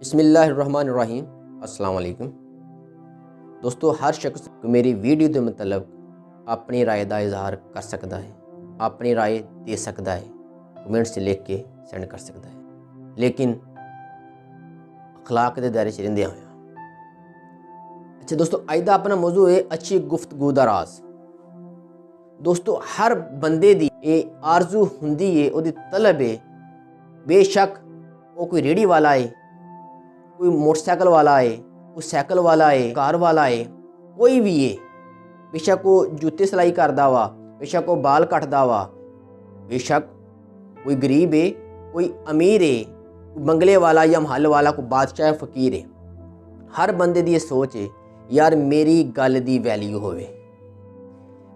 बिस्मिल्लाहिर्रहमानिर्रहीम। अस्सलाम वालेकुम दोस्तों, हर शख्स मेरी वीडियो के मतलब अपनी राय का इजहार कर सकता है, अपनी राय दे सकता है, कमेंट्स लिख के सेंड कर सकता है, लेकिन अखलाक के दायरे च रहिंदे होया। अच्छा दोस्तों, अज का अपना मौजू है अच्छी गुफ्तगू दा राज। दोस्तों, हर बंदे दी ये आरजू हुंदी है, उहदी तलब है। बेशक वो कोई रेहड़ी वाला है, कोई मोटरसाइकिल वाला है, कोई साइकिल वाला है, कार वाला है, कोई भी है। बेशक वो जूते सिलाई करता वा, बेशक वो बाल कटदा वा, बेशक कोई गरीब है, कोई अमीर है, कोई बंगले वाला या महल वाला, कोई बादशाह फकीर है। हर बंदे की सोच है यार मेरी गल की वैल्यू होवे।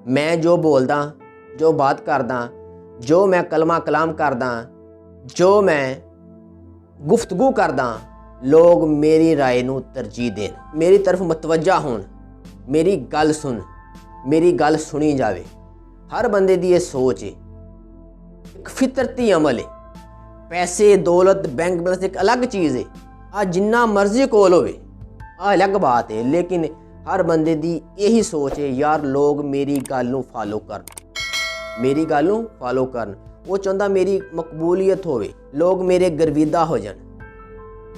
मैं जो बोलदा, जो बात करदा, जो मैं कलमा कलाम करदा, जो मैं गुफ्तगू करदा, लोग मेरी राय नूं तरजीह देन, मेरी तरफ मतवज्जा होन, मेरी गल सुन, मेरी गल सुनी जावे। हर बंदे की यह सोच है, एक फितरती अमल है। पैसे दौलत बैंक बैलेंस एक अलग चीज़ है, आ जिन्ना मर्जी कोल होवे आ अलग बात है, लेकिन हर बंदे की यही सोच है यार लोग मेरी गल नूं फॉलो करन, मेरी गल नूं फॉलो करन। वो चाहता मेरी मकबूलियत होवे, लोग मेरे गर्विदा हो जान।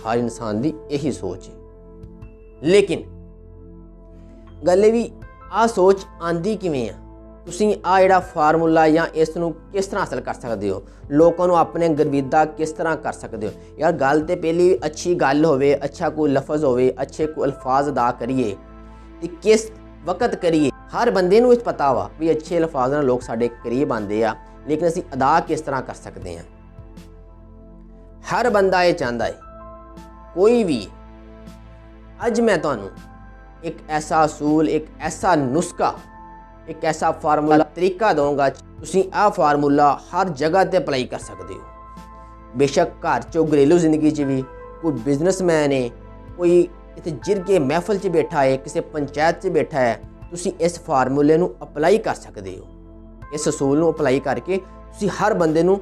हर इंसान की यही सोच है, लेकिन गल भी आ सोच आंदी किवें आ? तुसीं आ जिहड़ा फार्मूला या इस नूं किस तरह हासिल कर सकते हो, लोगों को अपने गर्विदा किस तरह कर सकते हो? यार गल तो पहली अच्छी गल होवे, अच्छा कोई लफज होवे, अच्छे कोई अल्फाज अदा करिए ते किस वक्त करिए। हर बंदे नूं पता वा भी अच्छे अल्फाज नाल लोग साडे करीब आंदे आ, लेकिन असीं अदा किस तरह कर सकते हैं? हर बंदा ये चाहता है, कोई भी। अज मैं तुहानूं एक ऐसा असूल, एक ऐसा नुस्खा, एक ऐसा फार्मूला तरीका दूंगा, तुसीं आ फार्मूला हर जगह ते अप्लाई कर सकते हो। बेशक घर चो घरेलू जिंदगी च भी, कोई बिजनेसमैन है, कोई इत्थे जिरगे महफल च बैठा है, किसी पंचायत च बैठा है, तुसीं इस फार्मूले नूं अप्लाई कर सकते हो। इस असूल नूं अप्लाई करके तुसीं हर बंदे नूं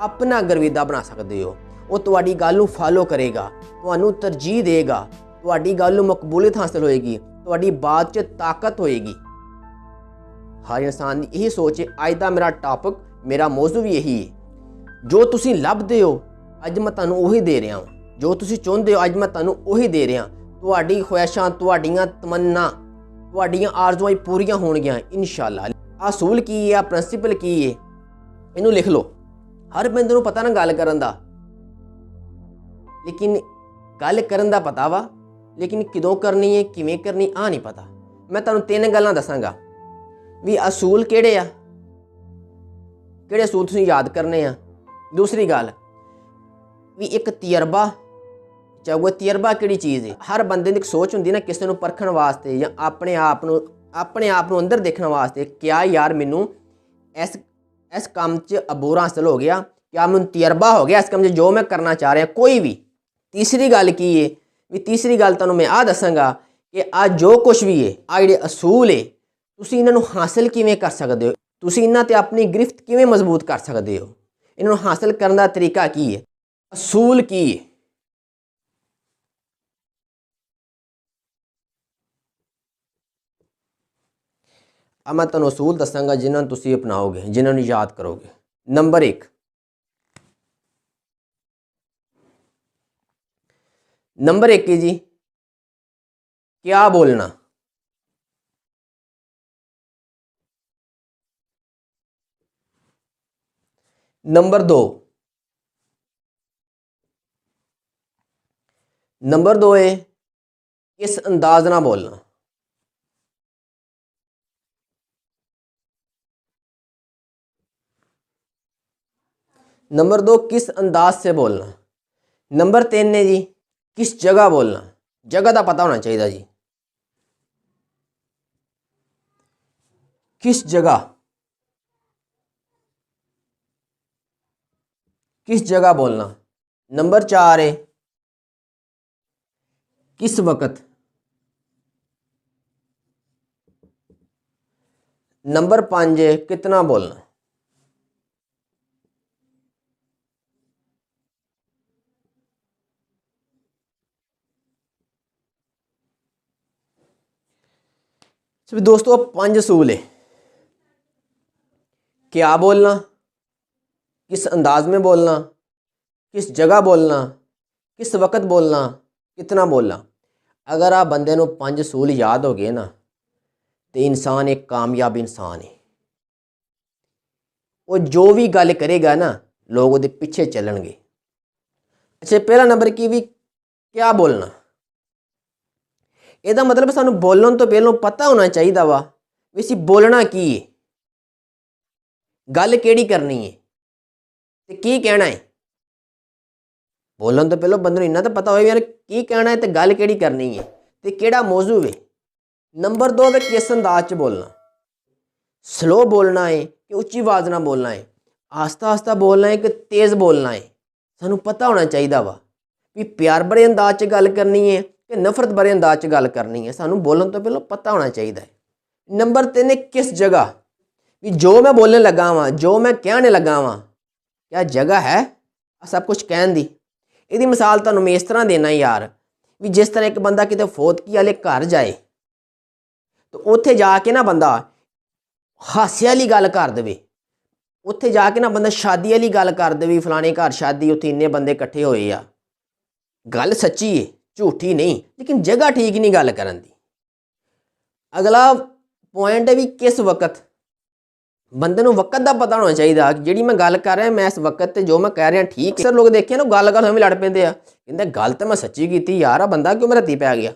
अपना गर्विदा बना सकते हो। वो तुहाडी गल नूं फॉलो करेगा, तुहानूं तरजीह देगा, तुहाडी गल नूं मकबूलियत हासिल होएगी, तुहाडी बात च ताकत होएगी। हर इंसान की यही सोच है। अज का मेरा टॉपिक, मेरा मौजू भी यही है। जो तुसीं लभदे हो अज मैं तुहानूं उही दे रहा हूँ, जो तुसीं चाहुंदे हो अज मैं तुहानूं उही दे रहा। तुहाडी ख्वाहिशां, तुहाडीआं तमन्ना, तुहाडीआं आरज़ूआं पूरीआं होणगीआं इंशाअल्लाह। असूल की है, प्रिंसीपल की है, इनू लिख लो। हर बंदे नूं पता ना गल करन दा, लेकिन गल करन दा पता वा, लेकिन किदों करनी है, किवें करनी आ नहीं पता। मैं तुहानूं 3 गल्लां दसांगा भी असूल किहड़े आ, किहड़े असूल तुसीं याद करने आ। दूसरी गल भी एक तजर्बा, चाहे वो तजर्बा किहड़ी चीज़ है। हर बंदे दी एक सोच हुंदी ना, किसी नूं परखण वास्ते या अपने आप नूं अंदर देखण वास्ते, क्या यार मैनूं इस काम च अबूरा हासिल हो गया, क्या मैनूं तजर्बा हो गया इस काम च, जो मैं करना चाह रहा कोई भी। तीसरी गल की है भी, तीसरी गल तुहानूं मैं आ दसांगा कि आ जो कुछ भी है, आ जिहड़े असूल है, तुसीं इन्हां नूं हासिल किवें कर सकदे हो, तुसीं इन्हां ते अपनी गिरफ्त किवें मजबूत कर सकदे हो, इन्हां नूं हासिल करन दा तरीका की है, असूल की है। अब मैं तुहानूं असूल दसांगा जिन्हां नूं तुसीं अपनाओगे, जिन्हां नूं याद करोगे। नंबर 1, है जी, क्या बोलना। नंबर 2 है किस अंदाज ना बोलना। नंबर 2, किस अंदाज से बोलना। नंबर 3 है जी, किस जगह बोलना। जगह का पता होना चाहिए जी, किस जगह, किस जगह बोलना। नंबर 4 है किस वक्त। नंबर 5 है कितना बोलना। सिर्फ दोस्तों 5 असूल है। क्या बोलना, किस अंदाज में बोलना, किस जगह बोलना, किस वक्त बोलना, कितना बोलना। अगर आप बंदे नूं 5 असूल याद हो गए ना तो इंसान एक कामयाब इंसान है। वो जो भी गल करेगा ना लोग ਉਹਦੇ ਪਿੱਛੇ ਚੱਲਣਗੇ। ਅੱਛਾ, ਪਹਿਲਾ ਨੰਬਰ ਕੀ ਵੀ क्या बोलना। ਇਹਦਾ ਮਤਲਬ ਸਾਨੂੰ ਬੋਲਣ ਤੋਂ ਪਹਿਲਾਂ ਪਤਾ ਹੋਣਾ ਚਾਹੀਦਾ ਵਾ ਵੀ ਅਸੀਂ ਬੋਲਣਾ ਕੀ ਹੈ, ਗੱਲ ਕਿਹੜੀ ਕਰਨੀ ਹੈ ਤੇ ਕੀ ਕਹਿਣਾ ਹੈ। ਬੋਲਣ ਤੋਂ ਪਹਿਲਾਂ ਬੰਦੇ ਨੂੰ ਇੰਨਾ ਤਾਂ ਪਤਾ ਹੋਵੇ ਯਾਰ ਕੀ ਕਹਿਣਾ ਹੈ ਤੇ ਗੱਲ ਕਿਹੜੀ ਕਰਨੀ ਹੈ ਤੇ ਕਿਹੜਾ ਮੌਜੂ ਹੈ। ਨੰਬਰ 2 ਵੇ ਕਿਸ ਅੰਦਾਜ਼ 'ਚ ਬੋਲਣਾ। ਸਲੋ ਬੋਲਣਾ ਹੈ ਕਿ ਉੱਚੀ ਆਵਾਜ਼ ਨਾਲ ਬੋਲਣਾ ਹੈ, ਆਸਤਾ ਆਸਤਾ ਬੋਲਣਾ ਹੈ ਕਿ ਤੇਜ਼ ਬੋਲਣਾ ਹੈ। ਸਾਨੂੰ ਪਤਾ ਹੋਣਾ ਚਾਹੀਦਾ ਵਾ ਵੀ ਪਿਆਰ ਭਰੇ ਅੰਦਾਜ਼ 'ਚ ਗੱਲ ਕਰਨੀ ਹੈ ਕਿ ਨਫ਼ਰਤ ਭਰੇ ਅੰਦਾਜ਼ 'ਚ ਗੱਲ ਕਰਨੀ ਹੈ। ਸਾਨੂੰ ਬੋਲਣ ਤੋਂ ਪਹਿਲਾਂ ਪਤਾ ਹੋਣਾ ਚਾਹੀਦਾ ਹੈ। ਨੰਬਰ 3 ਕਿਸ ਜਗ੍ਹਾ, ਵੀ ਜੋ ਮੈਂ ਬੋਲਣ ਲੱਗਾ ਵਾਂ, ਜੋ ਮੈਂ ਕਹਿਣ ਲੱਗਾ ਵਾਂ, ਕਿਆ ਜਗ੍ਹਾ ਹੈ ਸਭ ਕੁਝ ਕਹਿਣ ਦੀ। ਇਹਦੀ ਮਿਸਾਲ ਤੁਹਾਨੂੰ ਮੈਂ ਇਸ ਤਰ੍ਹਾਂ ਦੇਣਾ ਯਾਰ, ਵੀ ਜਿਸ ਤਰ੍ਹਾਂ ਇੱਕ ਬੰਦਾ ਕਿਤੇ ਫੌਤਗੀ ਵਾਲੇ ਘਰ ਜਾਏ ਤਾਂ ਉੱਥੇ ਜਾ ਕੇ ਨਾ ਬੰਦਾ ਹਾਸੇ ਵਾਲੀ ਗੱਲ ਕਰ ਦੇਵੇ। ਉੱਥੇ ਜਾ ਕੇ ਨਾ ਬੰਦਾ ਸ਼ਾਦੀ ਵਾਲੀ ਗੱਲ ਕਰ ਦੇਵੇ, ਫਲਾਣੇ ਘਰ ਸ਼ਾਦੀ, ਉੱਥੇ ਇੰਨੇ ਬੰਦੇ ਇਕੱਠੇ ਹੋਏ ਆ। ਗੱਲ ਸੱਚੀ ਹੈ, ਝੂਠੀ ਨਹੀਂ, ਲੇਕਿਨ ਜਗ੍ਹਾ ਠੀਕ ਨਹੀਂ ਗੱਲ ਕਰਨ ਦੀ। ਅਗਲਾ ਪੁਆਇੰਟ ਹੈ ਵੀ ਕਿਸ ਵਕਤ। ਬੰਦੇ ਨੂੰ ਵਕਤ ਦਾ ਪਤਾ ਹੋਣਾ ਚਾਹੀਦਾ ਕਿ ਜਿਹੜੀ ਮੈਂ ਗੱਲ ਕਰ ਰਿਹਾ ਮੈਂ ਇਸ ਵਕਤ ਤੇ ਜੋ ਮੈਂ ਕਹਿ ਰਿਹਾ ਠੀਕ। ਸਰ ਲੋਕ ਦੇਖੇ ਨਾ ਗੱਲ ਹੋਵੇਂ ਲੜ ਪੈਂਦੇ ਆ, ਕਹਿੰਦੇ ਗੱਲ ਤਾਂ ਮੈਂ ਸੱਚੀ ਕੀਤੀ ਯਾਰ, ਆ ਬੰਦਾ ਕਿਉਂ ਮੇਰਾ ਤੀ ਪੈ ਗਿਆ।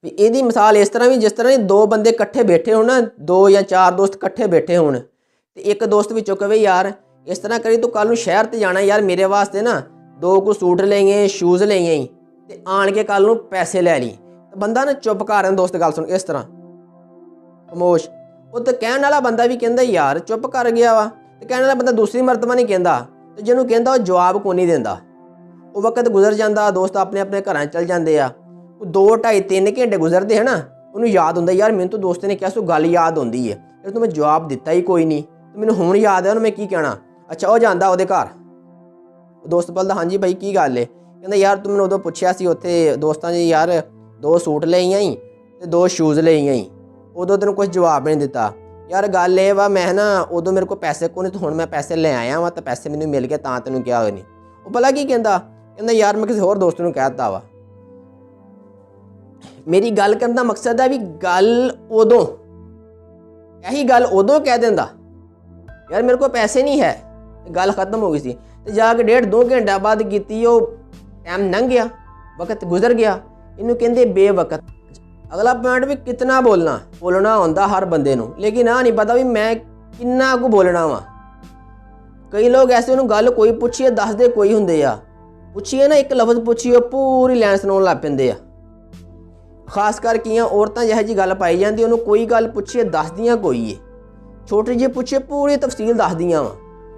ਵੀ ਇਹਦੀ ਮਿਸਾਲ ਇਸ ਤਰ੍ਹਾਂ ਵੀ ਜਿਸ ਤਰ੍ਹਾਂ 2 ਬੰਦੇ ਇਕੱਠੇ ਬੈਠੇ ਹੋਣ, 2 ਜਾਂ 4 ਦੋਸਤ ਇਕੱਠੇ ਬੈਠੇ ਹੋਣ ਤੇ ਇੱਕ ਦੋਸਤ ਵਿੱਚੋਂ ਕਹੇ ਯਾਰ ਇਸ ਤਰ੍ਹਾਂ ਕਰੀ ਤੂੰ ਕੱਲ ਨੂੰ ਸ਼ਹਿਰ ਤੇ ਜਾਣਾ ਯਾਰ, ਮੇਰੇ ਵਾਸਤੇ ਨਾ 2 ਕੁ ਸੂਟ ਲਈਏ, ਸ਼ੂਜ਼ ਲਈਏ ਤੇ ਆਣ ਕੇ ਕੱਲ ਨੂੰ ਪੈਸੇ ਲੈ ਲਈ। ਬੰਦਾ ਨਾ ਚੁੱਪ ਕਰ ਰਿਹਾ, ਦੋਸਤ ਗੱਲ ਸੁਣ ਇਸ ਤਰ੍ਹਾਂ ਖਾਮੋਸ਼। ਉਹ ਤਾਂ ਕਹਿਣ ਵਾਲਾ ਬੰਦਾ ਵੀ ਕਹਿੰਦਾ ਯਾਰ ਚੁੱਪ ਕਰ ਗਿਆ ਵਾ, ਤੇ ਕਹਿਣ ਵਾਲਾ ਬੰਦਾ ਦੂਸਰੀ ਮਰਤਬਾ ਨਹੀਂ ਕਹਿੰਦਾ, ਤੇ ਜਿਹਨੂੰ ਕਹਿੰਦਾ ਉਹ ਜਵਾਬ ਕੋਈ ਨਹੀਂ ਦਿੰਦਾ। ਉਹ ਵਕਤ ਗੁਜ਼ਰ ਜਾਂਦਾ, ਦੋਸਤ ਆਪਣੇ ਆਪਣੇ ਘਰਾਂ ਚੱਲ ਜਾਂਦੇ ਆ। ਉਹ 2 2.5 3 ਘੰਟੇ ਗੁਜ਼ਰਦੇ ਹੈ ਨਾ, ਉਹਨੂੰ ਯਾਦ ਹੁੰਦਾ ਯਾਰ ਮੈਨੂੰ ਤਾਂ ਦੋਸਤ ਨੇ ਕਿਹਾ ਸੋ ਗੱਲ ਯਾਦ ਹੁੰਦੀ ਹੈ, ਫਿਰ ਤੂੰ ਮੈਂ ਜਵਾਬ ਦਿੱਤਾ ਹੀ ਕੋਈ ਨਹੀਂ, ਤੇ ਮੈਨੂੰ ਹੁਣ ਯਾਦ ਹੈ ਉਹਨੂੰ ਮੈਂ ਕੀ ਕਹਿਣਾ। ਅੱਛਾ, ਉਹ ਜਾਂਦਾ ਉਹਦੇ ਘਰ, ਦੋਸਤ ਬੋਲਦਾ ਹਾਂਜੀ ਭਾਈ ਕੀ ਗੱਲ ਹੈ। ਕਹਿੰਦਾ ਯਾਰ ਤੂੰ ਮੈਨੂੰ ਉਦੋਂ ਪੁੱਛਿਆ ਸੀ ਉੱਥੇ ਦੋਸਤਾਂ 'ਚ ਯਾਰ 2 ਸੂਟ ਲਈਆਂ ਹੀ ਤੇ 2 ਸ਼ੂਜ਼ ਲਈਆਂ ਹੀ, ਉਦੋਂ ਤੈਨੂੰ ਕੁਝ ਜਵਾਬ ਨਹੀਂ ਦਿੱਤਾ। ਯਾਰ ਗੱਲ ਇਹ ਵਾ ਮੈਂ ਨਾ ਉਦੋਂ ਮੇਰੇ ਕੋਲ ਪੈਸੇ ਕੋਈ ਨਹੀਂ, ਤੇ ਹੁਣ ਮੈਂ ਪੈਸੇ ਲੈ ਆਇਆ ਵਾ ਤਾਂ ਪੈਸੇ ਮੈਨੂੰ ਮਿਲ ਗਏ ਤਾਂ ਤੈਨੂੰ ਕਿਹਾ ਹੋਇਆ ਨਹੀਂ। ਉਹ ਭਲਾ ਕੀ ਕਹਿੰਦਾ, ਕਹਿੰਦਾ ਯਾਰ ਮੈਂ ਕਿਸੇ ਹੋਰ ਦੋਸਤ ਨੂੰ ਕਹਿ ਦਿੱਤਾ ਵਾ। ਮੇਰੀ ਗੱਲ ਕਰਨ ਦਾ ਮਕਸਦ ਹੈ ਵੀ ਗੱਲ ਉਦੋਂ, ਇਹੀ ਗੱਲ ਉਦੋਂ ਕਹਿ ਦਿੰਦਾ ਯਾਰ ਮੇਰੇ ਕੋਲ ਪੈਸੇ ਨਹੀਂ ਹੈ, ਗੱਲ ਖਤਮ ਹੋ ਗਈ ਸੀ। ਤੇ ਜਾ ਕੇ 1.5 2 ਘੰਟਾ ਬਾਅਦ ਕੀਤੀ, ਉਹ ਟਾਈਮ ਲੰਘ ਗਿਆ, ਵਕਤ ਗੁਜ਼ਰ ਗਿਆ। ਇਹਨੂੰ ਕਹਿੰਦੇ ਬੇਵਕਤ। ਅਗਲਾ ਪੁਆਇੰਟ ਵੀ ਕਿਤਨਾ ਬੋਲਣਾ। ਬੋਲਣਾ ਆਉਂਦਾ ਹਰ ਬੰਦੇ ਨੂੰ, ਲੇਕਿਨ ਆ ਨਹੀਂ ਪਤਾ ਵੀ ਮੈਂ ਕਿੰਨਾ ਕੁ ਬੋਲਣਾ ਵਾ। ਕਈ ਲੋਕ ਐਸੇ ਉਹਨੂੰ ਗੱਲ ਕੋਈ ਪੁੱਛੀਏ ਦੱਸਦੇ ਕੋਈ ਹੁੰਦੇ ਆ, ਪੁੱਛੀਏ ਨਾ ਇੱਕ ਲਫ਼ਜ਼ ਪੁੱਛੀਏ ਪੂਰੀ ਲਾਈਨ ਸੁਣਾਉਣ ਲੱਗ ਪੈਂਦੇ ਆ। ਖਾਸ ਕਰ ਕੀਆਂ ਔਰਤਾਂ ਜਿਹੋ ਜਿਹੀ ਗੱਲ ਪਾਈ ਜਾਂਦੀ, ਉਹਨੂੰ ਕੋਈ ਗੱਲ ਪੁੱਛੀਏ ਦੱਸਦੀਆਂ ਕੋਈ ਏ, ਛੋਟੀ ਜਿਹੀ ਪੁੱਛੀਏ ਪੂਰੀ ਤਫਸੀਲ ਦੱਸਦੀਆਂ ਵਾ।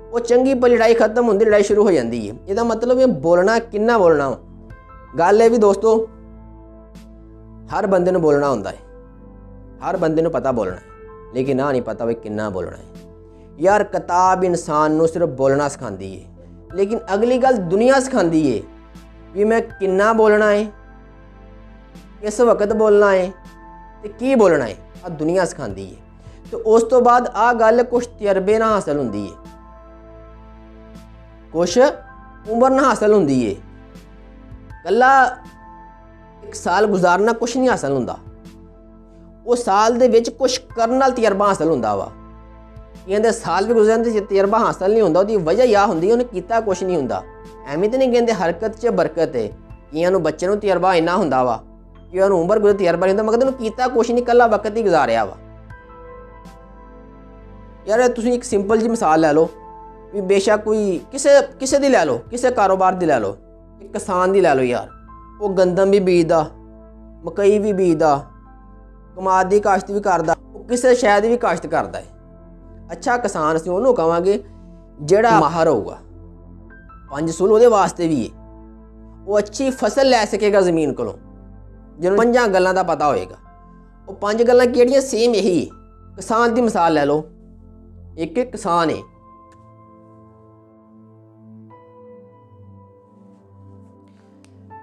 ਉਹ ਚੰਗੀ ਪਰ ਲੜਾਈ ਖਤਮ ਹੁੰਦੀ, ਲੜਾਈ ਸ਼ੁਰੂ ਹੋ ਜਾਂਦੀ ਹੈ। ਇਹਦਾ ਮਤਲਬ ਇਹ ਬੋਲਣਾ ਕਿੰਨਾ ਬੋਲਣਾ ਵਾ। ਗੱਲ ਇਹ ਵੀ ਦੋਸਤੋ ਹਰ ਬੰਦੇ ਨੂੰ ਬੋਲਣਾ ਹੁੰਦਾ ਹੈ, ਹਰ ਬੰਦੇ ਨੂੰ ਪਤਾ ਬੋਲਣਾ ਹੈ, ਲੇਕਿਨ ਆ ਨਹੀਂ ਪਤਾ ਵੀ ਕਿੰਨਾ ਬੋਲਣਾ ਹੈ। ਯਾਰ ਕਿਤਾਬ ਇਨਸਾਨ ਨੂੰ ਸਿਰਫ ਬੋਲਣਾ ਸਿਖਾਉਂਦੀ ਹੈ, ਲੇਕਿਨ ਅਗਲੀ ਗੱਲ ਦੁਨੀਆ ਸਿਖਾਉਂਦੀ ਹੈ ਵੀ ਮੈਂ ਕਿੰਨਾ ਬੋਲਣਾ ਹੈ, ਕਿਸ ਵਕਤ ਬੋਲਣਾ ਹੈ ਤੇ ਕੀ ਬੋਲਣਾ ਹੈ। ਆ ਦੁਨੀਆ ਸਿਖਾਉਂਦੀ ਹੈ। ਤੇ ਉਸ ਤੋਂ ਬਾਅਦ ਆ ਗੱਲ ਕੁਛ ਤਜਰਬੇ ਨਾਲ ਹਾਸਲ ਹੁੰਦੀ ਹੈ, ਕੁਛ ਉਮਰ ਨਾਲ ਹਾਸਲ ਹੁੰਦੀ ਹੈ। ਕੱਲਾ 1 ਸਾਲ ਗੁਜ਼ਾਰਨਾ ਕੁਛ ਨਹੀਂ ਹਾਸਲ ਹੁੰਦਾ, ਉਹ ਸਾਲ ਦੇ ਵਿੱਚ ਕੁਛ ਕਰਨ ਨਾਲ ਤਜਰਬਾ ਹਾਸਲ ਹੁੰਦਾ ਵਾ। ਕਹਿੰਦੇ ਸਾਲ ਵੀ ਗੁਜ਼ਰਨ ਤੇ ਤਜਰਬਾ ਹਾਸਲ ਨਹੀਂ ਹੁੰਦਾ, ਉਹਦੀ ਵਜ੍ਹਾ ਇਹ ਹੁੰਦੀ ਉਹਨੇ ਕੀਤਾ ਕੁਛ ਨਹੀਂ ਹੁੰਦਾ। ਐਵੇਂ ਤਾਂ ਨਹੀਂ ਕਹਿੰਦੇ ਹਰਕਤ 'ਚ ਬਰਕਤ ਹੈ। ਕਈਆਂ ਨੂੰ ਬੱਚੇ ਨੂੰ ਤਜਰਬਾ ਇੰਨਾ ਹੁੰਦਾ ਵਾ ਕਿ ਉਹਨੂੰ ਉਮਰ ਗੁਜ਼ਰ ਤਜਰਬਾ ਨਹੀਂ ਹੁੰਦਾ, ਮਗਰ ਉਹਨੂੰ ਕੀਤਾ ਕੁਛ ਨਹੀਂ, ਇਕੱਲਾ ਵਕਤ ਹੀ ਗੁਜ਼ਾਰਿਆ ਵਾ। ਯਾਰ ਤੁਸੀਂ ਇੱਕ ਸਿੰਪਲ ਜਿਹੀ ਮਿਸਾਲ ਲੈ ਲਓ ਵੀ ਬੇਸ਼ੱਕ ਕੋਈ ਕਿਸੇ ਦੀ ਲੈ ਲਓ, ਕਿਸੇ ਕਾਰੋਬਾਰ ਦੀ ਲੈ ਲਓ, ਇੱਕ ਕਿਸਾਨ ਦੀ ਲੈ ਲਓ। ਯਾਰ ਉਹ ਗੰਦਮ ਵੀ ਬੀਜਦਾ, ਮਕਈ ਵੀ ਬੀਜਦਾ, ਕਮਾਦ ਦੀ ਕਾਸ਼ਤ ਵੀ ਕਰਦਾ, ਉਹ ਕਿਸੇ ਸ਼ਾਇਦ ਵੀ ਕਾਸ਼ਤ ਕਰਦਾ ਹੈ। ਅੱਛਾ ਕਿਸਾਨ ਅਸੀਂ ਉਹਨੂੰ ਕਹਾਂਗੇ ਜਿਹੜਾ ਮਾਹਰ ਹੋਊਗਾ। 5 ਅਸੂਲ ਉਹਦੇ ਵਾਸਤੇ ਵੀ ਹੈ, ਉਹ ਅੱਛੀ ਫਸਲ ਲੈ ਸਕੇਗਾ ਜ਼ਮੀਨ ਕੋਲੋਂ, ਜਿਹਨੂੰ 5 ਗੱਲਾਂ ਦਾ ਪਤਾ ਹੋਏਗਾ। ਉਹ 5 ਗੱਲਾਂ ਕਿਹੜੀਆਂ? ਸੇਮ ਇਹੀ ਹੈ। ਕਿਸਾਨ ਦੀ ਮਿਸਾਲ ਲੈ ਲਓ, ਇੱਕ ਕਿਸਾਨ ਹੈ,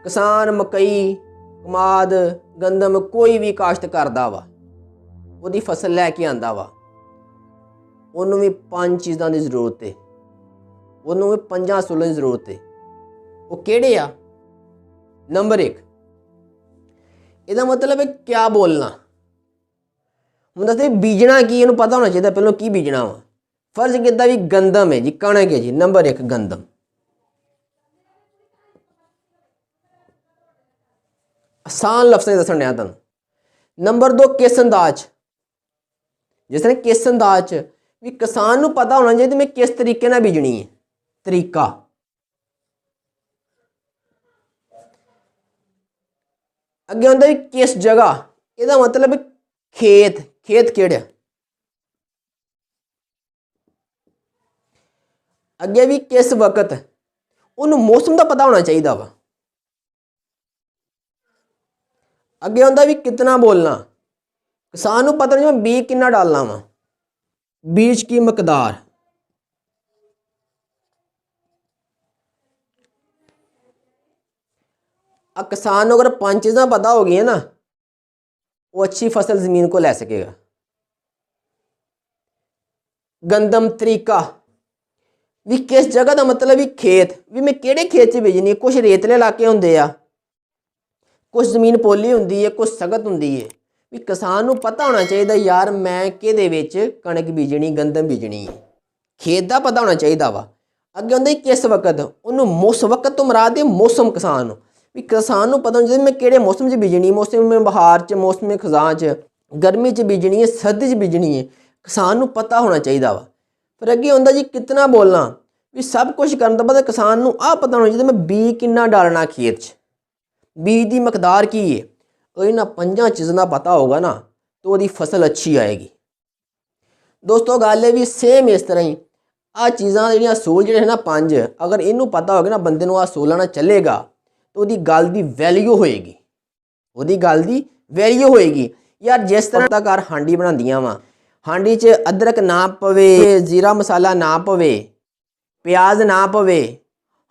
ਕਿਸਾਨ ਮਕਈ, ਕਮਾਦ, ਗੰਦਮ ਕੋਈ ਵੀ ਕਾਸ਼ਤ ਕਰਦਾ ਵਾ। ਉਹਦੀ ਫਸਲ ਲੈ ਕੇ ਆਂਦਾ ਵਾ, ਉਹਨੂੰ ਵੀ 5 ਚੀਜ਼ਾਂ ਦੀ ਜ਼ਰੂਰਤ ਹੈ, ਉਹਨੂੰ ਵੀ 5 ਅਸੂਲਾਂ ਦੀ ਜ਼ਰੂਰਤ ਹੈ। ਉਹ ਕਿਹੜੇ ਆ? ਨੰਬਰ 1, ਇਹਦਾ ਮਤਲਬ ਹੈ ਕਿਆ ਬੋਲਣਾ। ਹੁਣ ਦੱਸਦੇ ਬੀਜਣਾ ਕੀ, ਇਹਨੂੰ ਪਤਾ ਹੋਣਾ ਚਾਹੀਦਾ ਪਹਿਲਾਂ ਕੀ ਬੀਜਣਾ ਵਾ। ਫਰਜ਼ ਕਿੱਦਾਂ ਵੀ ਗੰਦਮ ਹੈ ਜੀ, ਕਣਕ ਹੈ ਜੀ। ਨੰਬਰ 1 ਗੰਦਮ, ਆਸਾਨ ਲਫ਼ਜ਼ਾਂ ਦੱਸਣ ਡਿਆ ਤੁਹਾਨੂੰ। ਨੰਬਰ 2 ਕਿਸ ਅੰਦਾਜ਼, ਜਿਸ ਤਰ੍ਹਾਂ ਕਿਸ ਅੰਦਾਜ਼ ਵੀ ਕਿਸਾਨ ਨੂੰ ਪਤਾ ਹੋਣਾ ਚਾਹੀਦਾ ਮੈਂ ਕਿਸ ਤਰੀਕੇ ਨਾਲ ਬੀਜਣੀ ਹੈ, ਤਰੀਕਾ। ਅੱਗੇ ਹੁੰਦਾ ਵੀ ਕਿਸ ਜਗ੍ਹਾ, ਇਹਦਾ ਮਤਲਬ ਖੇਤ, ਖੇਤ ਕਿਹੜਾ। ਅੱਗੇ ਵੀ ਕਿਸ ਵਕਤ, ਉਹਨੂੰ ਮੌਸਮ ਦਾ ਪਤਾ ਹੋਣਾ ਚਾਹੀਦਾ ਵਾ। ਅੱਗੇ ਹੁੰਦਾ ਵੀ ਕਿਤਨਾ ਬੋਲਣਾ, ਕਿਸਾਨ ਨੂੰ ਪਤਾ ਨਹੀਂ ਮੈਂ ਬੀਜ ਕਿੰਨਾ ਡਾਲਣਾ ਵਾ, बीज की मकदार। किसान को अगर 5 चीज़ां पता हो गई है ना, वो अच्छी फसल ज़मीन को ले सकेगा। गंदम तरीका भी किस जगह का मतलब भी खेत, भी मैं किहड़े खेत च बीजनी है। कुछ रेतले इलाके होंदे आ, कुछ ज़मीन पोली होंदी है, कुछ सख्त होंदी है। भी किसान को पता होना चाहिए यार मैं किहदे विच कणक बीजनी, गंदम बीजनी है, खेत का पता होना चाहिए वा। अगे होंदा किस वक्त, उन्होंने उस वक्त तो मुराद है मौसम। किसान भी किसान को पता होना चाहिए मैं किहड़े मौसम च बीजनी, मौसम में बहार च, मौसम में खजां च, गर्मी च बीजनी है, सर्दी च बीजनी है, किसान को पता होना चाहिए वा। फिर अगे होंदा जी कितना बोलना, भी सब कुछ करने तो बाद किसान को आ पता होना चाहिए मैं बीज कितना डालना खेत च, बीज की मकदार की है। अगर इन्हां 5 चीज़ों का पता होगा ना तो वो फसल अच्छी आएगी। दोस्तों गल है भी सेम इस तरह ही आ चीज़ां जिहड़ियां असूल जिहड़े ना 5, अगर इनू पता होगा ना बंदे नूं आ असूलां नाल चलेगा तो वो गल की वैल्यू होएगी, वो गल की वैल्यू होएगी। यार जिस तरह का घर हांडी बनांदियां वा, हांडी च अदरक ना पवे, जीरा मसाला ना पवे, प्याज ना पवे,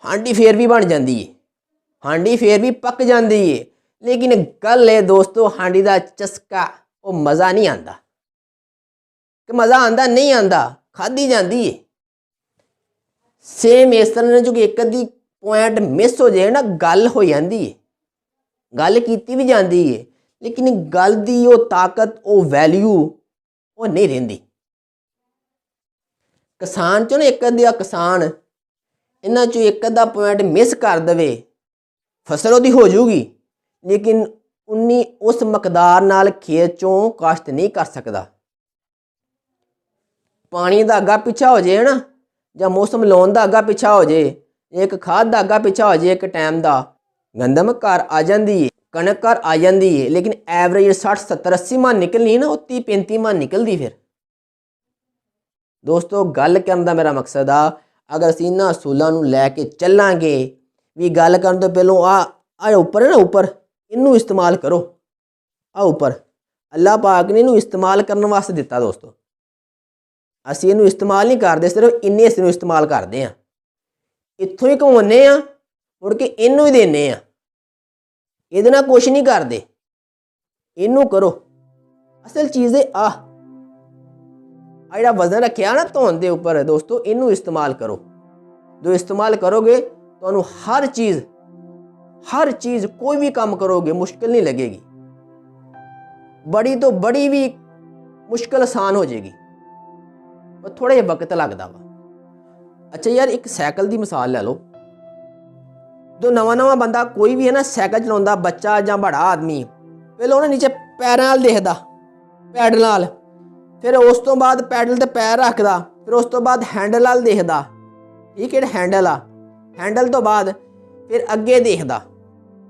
हांडी फिर भी बन जाती है, हांडी फिर भी पक जाती है। लेकिन गल है दोस्तों हांडी का चस्का वो मज़ा नहीं आता, कि मज़ा आता नहीं आता, खाधी जाती है। सेम इस तरह जो कि एक अद्धी पॉइंट मिस हो जाए ना गल हो जाती है, गल की भी जाती है, लेकिन गल की वो ताकत, वो वैल्यू वो नहीं रहिंदी। किसान चो ना एक अद्धा किसान इन्हां चो एक अद्धा पॉइंट मिस कर दे, फसल वो हो जाऊगी, लेकिन उन्नी उस मकदार नाल खेत चों काश्त नहीं कर सकता। पानी का अग्गा पिछा हो जाए ना, या मौसम लाउण का अग्गा पिछा हो जाए, एक खाद का अग्गा पिछा हो जाए, एक टाइम का गंदम घर आ जाती है, कणक घर आ जाती है, लेकिन एवरेज 60 70 80 मन निकलनी ना, वो 30 35 मन निकलती। फिर दोस्तों गल करन दा मेरा मकसद आ, अगर असीं इन्हां असूलां नूं लैके चलांगे भी गल करन तो पहलों आ उपर है ना, उपर इनू इस्तेमाल करो। आ उपर अल्लाह पाक ने इनू इस्तेमाल करने वास्ते दिता। दोस्तों असीं इनू इस्तेमाल नहीं करते, सिर्फ इन्ने इस इस्तेमाल करते हैं, इत्थों ही घुमाने आ, मुड़ के इनू ही देने आ, इहदे नाल कुछ नहीं करते, इनू करो। असल चीज़ है आ जिहड़ा वजन रखिया ना धोन दे उपर, दोस्तों इनू इस्तेमाल करो। जो इस्तेमाल करोगे तो हर चीज़ कोई भी काम करोगे मुश्किल नहीं लगेगी, बड़ी तो बड़ी भी मुश्किल आसान हो जाएगी, पर थोड़ा जिहा वक्त लगता वा। अच्छा यार एक साइकिल की मिसाल ले लो, जो नवा बंदा कोई भी है ना साइकिल चलाउंदा, बच्चा या बड़ा आदमी, पहले उन्हें नीचे पैरों नाल देखदा, पैडल नाल, फिर उस तो बाद पैडल ते पैर रखदा, फिर उस तो बाद हैंडल नाल देखदा, ठीक है हैंडल आ, हैंडल तो बाद फिर अगे देखदा।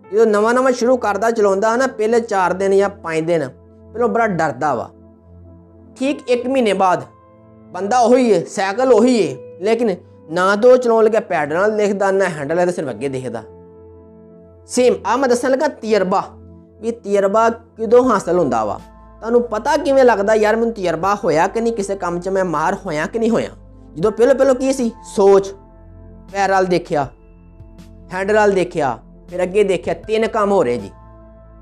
जो नवा शुरू करता चलाउंदा ना, पहले 4 दिन या 5 दिन पहले बड़ा डरदा वा, ठीक 1 महीने बाद बंदा वही है, साइकिल वही है, लेकिन ना तो चलाउण लगे पैडल नाल देखदा, ना हैंडल है, सिर्फ अगे देखदा। सेम आ मैं दसन लगा तजर्बा, भी तजर्बा किदों हासिल हुंदा वा, तुहानूं पता किवें लगदा यार मैनूं तजर्बा होया कि नहीं, किसी काम च मैं मार होया कि नहीं होया। जो पहले की सी सोच, पैर वाल देखिया, हैंडल वाल देखिया, फिर अगे देखिया, 3 काम हो रहे जी,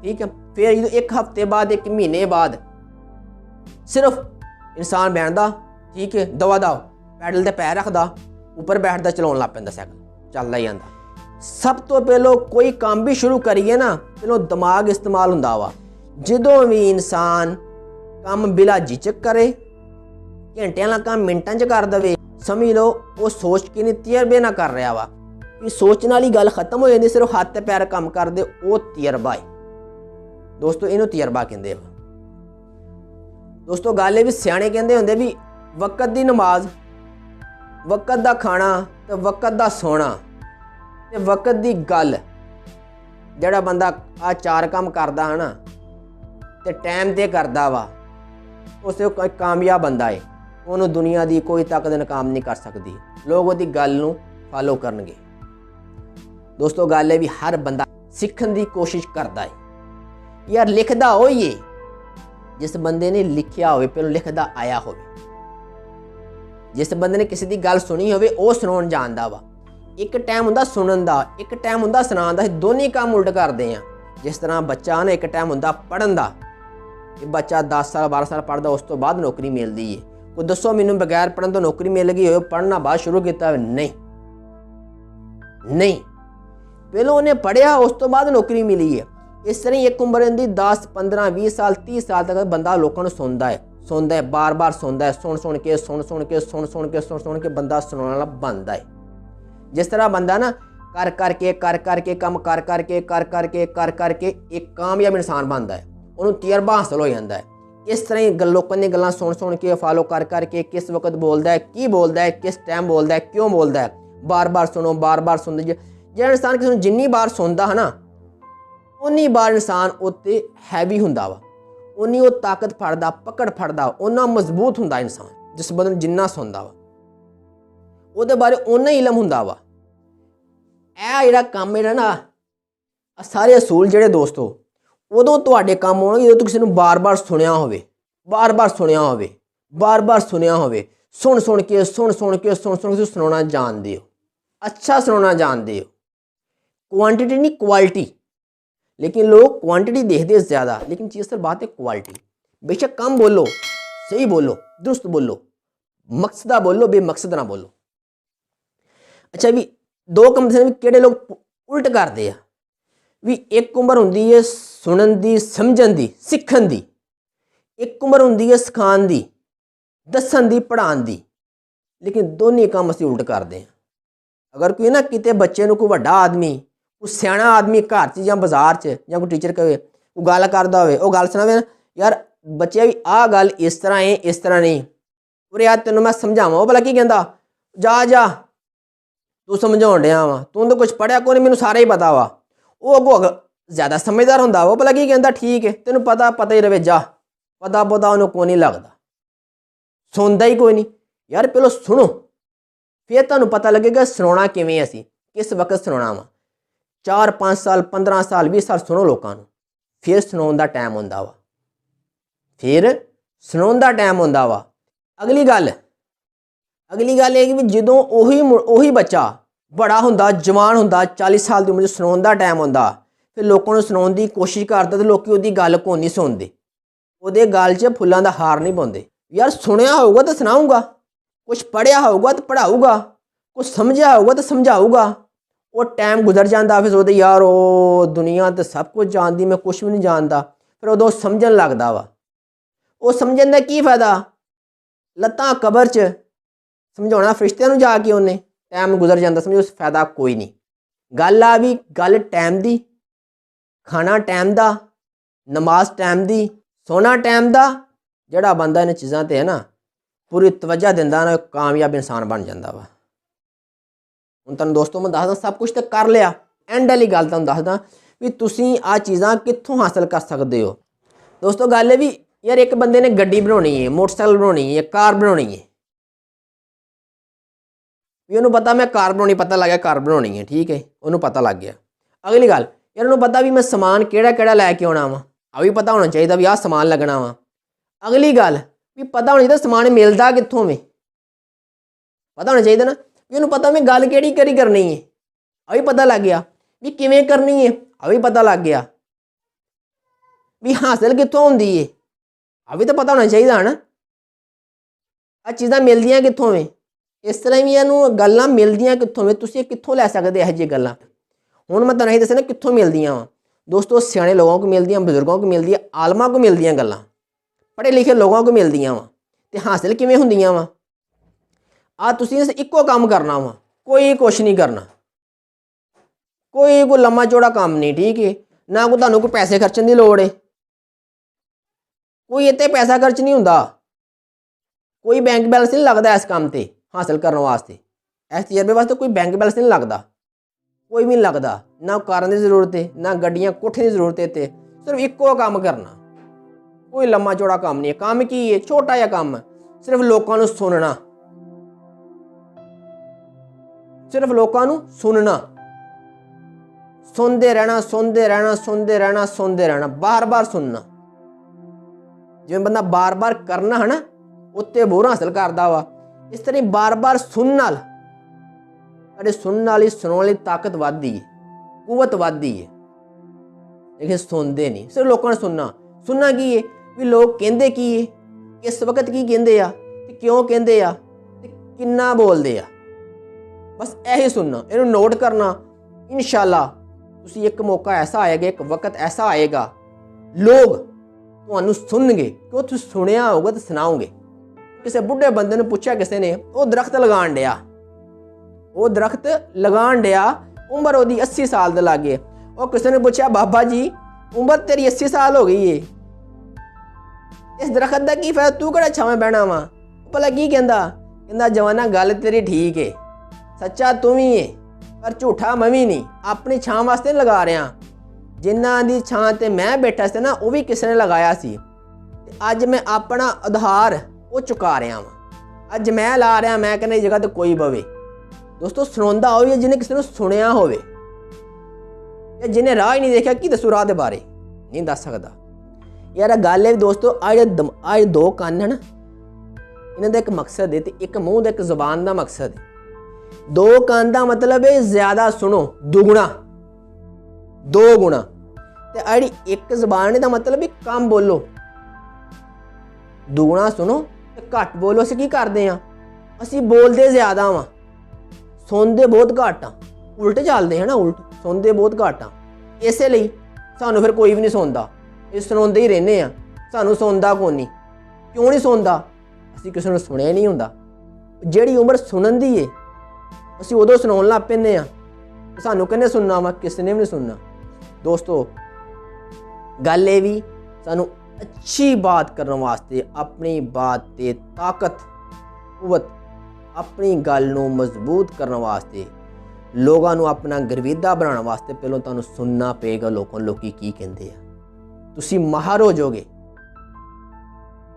ठीक है। फिर जो 1 हफ्ते बाद 1 महीने बाद सिर्फ इंसान बैठदा, ठीक है, दवा दव पैडल ते पैर रखदा, उपर बैठदा, चलाउण लग पैंदा, साइकिल चलदा ही आंदा। सब तो पहलो कोई काम भी शुरू करिए ना, पहलो दिमाग इस्तेमाल हुंदा वा। जदों भी इंसान काम बिला झिझक करे, घंटियां वाला काम मिनटां च कर दवे, समझ लो वो सोच के नहीं तजर्बे ना कर रहा वा। कि सोचने वाली गल खत्म हो जाती, सिर्फ हाथ ते पैर काम कर दे, वो तजर्बा है दोस्तों, इनू तजर्बा कहते हैं। दोस्तों गल ये भी सियाणे कहते होंगे भी वक्त दी नमाज, वक्त दा खाना ते वक्त दा सोना ते वक्त दी गल, जिहड़ा बंदा आ चार काम करदा है ना ते टाइम ते करदा वा, उस कामयाब बंदा है। उन्होंने दुनिया की कोई ताकत नाकाम नहीं कर सकती। लोग उसकी गल नूं फॉलो करनगे। दोस्तों गल है भी हर बंदा सीखण की कोशिश करता है। यार लिखदा होइए जिस बंदे ने लिखिया होवे, पहले लिखदा आया होवे, जिस बंदे ने किसी की गल सुनी होवे वो सुनाउण जानदा वा। एक टाइम हुंदा सुनन दा, एक टाइम हुंदा सुनाउण दा, दोनों काम उल्ट करदे आ। जिस तरह बच्चा ना एक टाइम हुंदा पढ़न दा, बच्चा 10 साल 12 साल पढ़दा, उस तो बाद नौकरी मिलती है। कोई दसो मैनूं बगैर पढ़न तो नौकरी मिल गई हो, पढ़ना बाद शुरू किया? नहीं नहीं, पहले उन्हें पढ़िया, उस तो बाद नौकरी मिली है। इस तरह एक उम्र की 10 15 20 साल 30 साल तक बंदा लोगों को सुनता है, बार बार सुनता है, सुन के बंदा सुनाने वाला बनता है। जिस तरह बंदा ना कर करके काम कर करके एक कामयाब इंसान बनता है, उन्होंने तजर्बा हासिल हो जाता है। इस तरह ही लोगों दी गल्लां सुन के फॉलो कर करके किस वक्त बोलता है, की बोलता है, किस टाइम बोलता है, क्यों बोलता है, बार बार सुनो, बार बार सुनते। जो इंसान किसी जिन्नी बार सुनता है ना, उन्नी बार इंसान उत्ते हैवी हुंदा वा, उन्नी वो ताकत फड़दा, पकड़ फड़दा, उन्ना मजबूत हुंदा इंसान। जिस बंदे जिन्ना सुनदा वा ਉਹਦੇ बारे उन्ना ही इलम हुंदा वा। ਇਹ ਜਿਹੜਾ ਕੰਮ है ना, सारे असूल ਜਿਹੜੇ दोस्तों उदों तुहाडे काम होणगे ਜਦੋਂ ਤੁਸੀਂ ਨੂੰ बार-बार सुनिया होवे, बार-बार सुनिया होवे, बार-बार सुनिया होवे, सुन के सुनाना जानते हो, अच्छा सुनाना जानते हो। क्वांटिटी नहीं क्वालिटी, लेकिन लोग क्वांटिटी देखते ज़्यादा, लेकिन चीज़ सर बात है क्वालिटी। बेशक कम बोलो, सही बोलो, दुरुस्त बोलो, मकसदा बोलो, बेमकसद ना बोलो। अच्छा भी दो कम से किहड़े लोग उल्ट करते हैं भी, एक उम्र होंदी है सुनन दी, समझन दी, सीखण दी, एक उम्र होंदी है सिखाण दी, दसन दी, पढ़ाण दी, लेकिन दोनों काम असीं उल्ट करते हैं। अगर कोई ना किते बच्चे नूं कोई वड्डा आदमी, कोई सियाणा आदमी घर च जां बाजार च जां कोई टीचर कहे कोई गल करदा होवे, ओह गल सुणावे ना, यार बच्चे भी आ गल इस तरह है, इस तरह नहीं, और यार तेनों मैं समझावां, ओह भला की कहंदा, जा तू समझाउण डिया वा, तू तो कुछ पढ़िया कोई नहीं, मैनूं सारा ही पता वा। वो अगों ज़्यादा समझदार हुंदा, वो भला की कहंदा, ठीक है तेनों पता ही रवे, जा पता उन्होंने कोई नहीं लगता, सुनता ही कोई नहीं। यार पहलो सुनो, फिर तुहानूं पता लगेगा सुनाना किवें असीं, किस वक्त सुनाना वा। 4 5 साल 15 साल 20 साल सुनो लोगों नूं, फिर सुनाउण दा टाइम हुंदा वा, फिर सुनाउण दा टाइम हुंदा वा। अगली गल है कि जदों ओही बच्चा बड़ा हुंदा, जवान हुंदा, 40 साल की उम्र सुनाउण दा टाइम हुंदा, फिर लोगों को सुनाउण की कोशिश करता, तो लोग उसकी गल को नहीं सुनते, ਉਹਦੇ गल च फुल्लां दा हार नहीं पाउंदे। यार सुनिया होगा तो सुनाऊगा, कुछ पढ़िया होगा तो पढ़ाऊगा, कुछ समझा होगा तो समझाऊगा। वो टाइम गुजर जाता, फिर सोचते यार ओ दुनिया तो सब कुछ जानती, मैं कुछ भी नहीं जानता। फिर उदों समझन लगता वा, वो समझन दा की फायदा, लत्तां कबर च समझाउणा फरिश्तियां नूं जाके उन्हें, टाइम गुजर जाता, समझो उस फायदा कोई नहीं। गल आ भी गल टाइम दी, खाना टाइम दा, नमाज टाइम दी, सोना टाइम दा। जिहड़ा बंदा इन चीज़ों ते है ना पूरी तवज्जो दिंदा ना, कामयाब इंसान बन जाता वा। हुण तुहानूं दोस्तों मैं दसदा, सब कुछ तो कर लिया, एंड वाली गल तुहानूं दसदा भी तुसीं आ चीज़ां कित्थों हासिल कर सकते हो। दोस्तों गल भी यार एक बंदे ने गड्डी बनानी है, मोटरसाइकिल बनानी है, कार बनानी है, भी उन्होंने पता मैं कार बनानी, पता लग गया कार बनानी है, ठीक है, उन्होंने पता लग गया। अगली गल यार उन्होंने पता भी मैं समान केड़ा लैके आना वा, आ भी पता होना चाहिए भी आ समान लगना वा। अगली गल भी पता होना चाहिए समान मिलता कित्थों में, पता होना चाहिए ना भी उन्होंने पता मैं गल केड़ी करनी है, आ भी पता लग गया। भी किवें करनी है, आ भी पता लग गया। भी हासिल कित्थों होंदी है, ਆ ਵੀ ਤਾਂ ਪਤਾ ਹੋਣਾ ਚਾਹੀਦਾ ਨਾ। ਆ ਚੀਜ਼ਾਂ ਮਿਲਦੀਆਂ ਕਿੱਥੋਂ ਵੇ? ਇਸ ਤਰ੍ਹਾਂ ਵੀ ਇਹਨੂੰ ਗੱਲਾਂ ਮਿਲਦੀਆਂ ਕਿੱਥੋਂ ਵੇ? ਤੁਸੀਂ ਕਿੱਥੋਂ ਲੈ ਸਕਦੇ ਇਹੋ ਜਿਹੀਆਂ ਗੱਲਾਂ? ਹੁਣ मैं ਤੁਹਾਨੂੰ ਇਹ ਦੱਸਣਾ ਕਿੱਥੋਂ ਮਿਲਦੀਆਂ ਵਾ। दोस्तों सियाने लोगों को मिलती हैं, बजुर्गों को मिलती है, आलमा को मिलती हैं गल्लां, पढ़े लिखे लोगों को मिलती वा। तो हासिल किवें हुंदियां वा? आ तुसीं इक्को काम करना वा, कोई कुछ नहीं करना, कोई लम्मा चौड़ा काम नहीं, ठीक है ना। कोई तुहानूं कोई पैसे खर्चण की लोड़ है, कोई इत्ते पैसा खर्च नहीं हुंदा, कोई बैंक बैलेंस नहीं लगता इस काम ते हासिल करने वास्ते, इस तजर्बे वास्ते कोई बैंक बैलेंस नहीं लगता, कोई भी नहीं लगता। ना कारां की जरूरत है, ना गड्डियां कोठे की जरूरत है, ते सिर्फ इक्को काम करना, कोई लम्मा चौड़ा काम नहीं है। काम की है? छोटा जिहा काम है, सिर्फ लोगों को सुनना, सिर्फ लोगों को सुनना, सुनते रहना, सुनते रहना, सुनते रहना, सुनते रहना, बार बार सुनना। जिवें बंदा बार बार करना है ना, उत्ते बोर हासिल करदा वा। इस तरह बार बार सुनने नाल सुनने वाली सुनने वाली ताकत बढ़ती है, कुवत बढ़ती है, लेकिन सुनते नहीं, सिर्फ लोगों ने सुनना। सुनना की है भी लोग कहते की है, किस वक्त की कहते आ, क्यों कहते आ, किन्ना बोलते आ, बस यही सुनना, इन्हू नोट करना। इंशाअल्लाह तुसी एक मौका ऐसा आएगा, एक वक्त ऐसा आएगा, लोग तुहानू सुनणगे, क्यों तुसीं सुनिया होगा तो सुनाओगे। किसी बुढ़े बंदे ने पूछा, किसी ने, वो दरख्त लगान डिया, वो दरख्त लगान डिया, उम्र वो 80 साल के लागे। और किसी ने पूछा, बाबा जी उम्र तेरी 80 साल हो गई है, इस दरख्त का की फायदा, तू किहड़ा छावें बहना वा? भला की कहंदा? कहंदा जवाना गल तेरी ठीक है, सच्चा तू भी है पर झूठा मैं भी नहीं, अपनी छां वास्ते लगा रहा। जिन्हां दी छां ते मैं बैठा सी ना, वो भी किसी ने लगाया सी, अज मैं अपना आधार वो चुका रहा वा। अज मैं ला रहा, मैं कहने जगह तो कोई बवे। दोस्तों सुनाउंदा होवे जिन्हें किसी ने सुनिया होवे, या जिन्हें राह ही नहीं देखा, की दसू राह के बारे नहीं दस सकता यार। गल है दोस्तों, आज दो कान है ना, इन्हां दा एक मकसद है, तो एक मूँह एक जुबान का मकसद है। दो कान का मतलब है ज्यादा सुनो, दुगुना, दो गुणा। तो आई एक जुबान का मतलब है कम बोलो, दुगुना सुनो तो घट बोलो। असीं की करते हैं? असीं बोलते ज्यादा वा, सुनते बहुत घट हाँ, उल्ट चलते हैं ना, उल्ट सुनते बहुत घट हाँ। इसलिए सानू फिर कोई भी नहीं सुनता, ये सुनाते ही रहने आ, सानू सुनता कौन नहीं। क्यों नहीं सुनता? असीं किसी ने सुनिया नहीं हुंदा। जिहड़ी उम्र सुनन दी है असीं उदों सुनाउण लग पैंदे आ, सानू किहने सुनना वा? किसी ने भी नहीं सुनना। दोस्तों गल ये भी, सानू अच्छी बात करने वास्ते, अपनी बात ते ताकत कुवत, अपनी गल नूं मजबूत करने वास्ते, लोगों नूं अपना गर्विदा बनाने वास्ते पहलों तुहानूं सुनना पेगा। लोकी की कहंदे आ, तुसीं माहर हो जाओगे,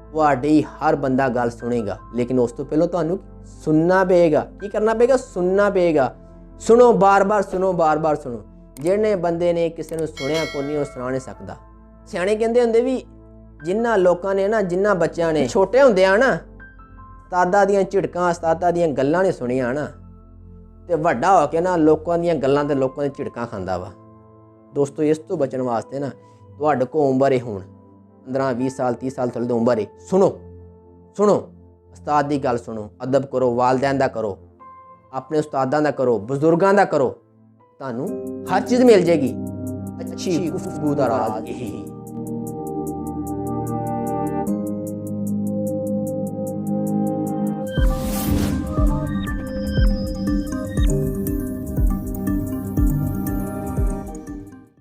तुहाडी हर बंदा गल सुनेगा, लेकिन उस तो पहलों तुहानूं सुनना पेगा। की करना पेगा? सुनना पेगा। सुनो, बार बार सुनो, बार बार सुनो। जिहड़े बंदे ने किसी नूं सुनिया कोई नहीं, वो सुना नहीं सकता। सियाणे कहंदे हुंदे भी, जिन्हां लोकां ने ना, जिन्हां बच्चों ने छोटे हुंदे आ ना उस्तादा दियां झिड़कां, उस्तादा दियां गल्लां नहीं सुनिया ना, तो वड्डा हो के ना लोगों दियां गल्लां ते लोगों दी झिड़कां खांदा वा। दोस्तों इस तो बचन वास्ते ना, तुहाडे कोल उम्र है हुण 15-20 साल 30 साल थोड़ी उम्र है, सुनो सुनो, उस्ताद की गल सुनो, अदब करो, वालदैन दा करो, अपने उस्तादां दा करो, बजुर्गां दा करो, तुहानूं हर चीज़ मिल जाएगी। अच्छी गुफ्तगू दा राज यही।